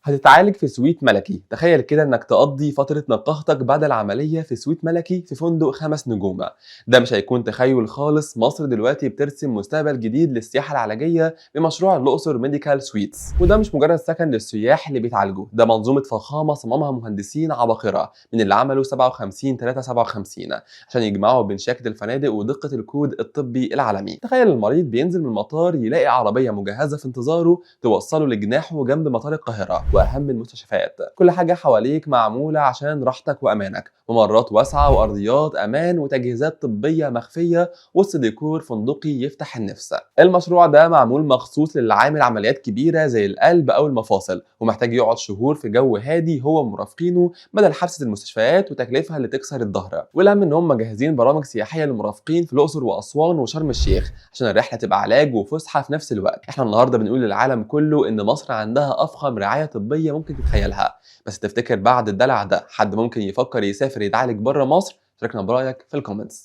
هتتعالج في سويت ملكي. تخيل كده انك تقضي فترة نقاهتك بعد العملية في سويت ملكي في فندق 5 نجوم. ده مش هيكون تخيل خالص، مصر دلوقتي بترسم مستقبل جديد للسياحة العلاجية بمشروع الأقصر ميديكال سويتس، وده مش مجرد سكن للسياح اللي بيتعالجوا، ده منظومة فخامة صممها مهندسين عباقرة من اللي عملوا 57 357 عشان يجمعوا بين شياكة الفنادق ودقة الكود الطبي العالمي. تخيل المريض بينزل من المطار يلاقي عربية مجهزة في انتظاره توصله لجناحه جنب مطار القاهرة واهم المستشفيات. كل حاجه حواليك معموله عشان راحتك وامانك، ممرات واسعه وارضيات امان وتجهيزات طبيه مخفيه وسط ديكور فندقي يفتح النفس. المشروع ده معمول مخصوص للي عامل عمليات كبيره زي القلب او المفاصل ومحتاج يقعد شهور في جو هادي هو ومرافقينه بدل حبسه المستشفيات وتكلفها اللي تكسر الظهر. والاهم ان هم مجهزين برامج سياحيه للمرافقين في الاقصر واسوان وشرم الشيخ عشان الرحله تبقى علاج وفسحه في نفس الوقت. احنا النهارده بنقول للعالم كله ان مصر عندها افخم رعايه طبيه ممكن تتخيلها. بس تفتكر بعد الدلع ده حد ممكن يفكر يسافر يتعالج بره مصر؟ شاركنا برايك في الكومنتس.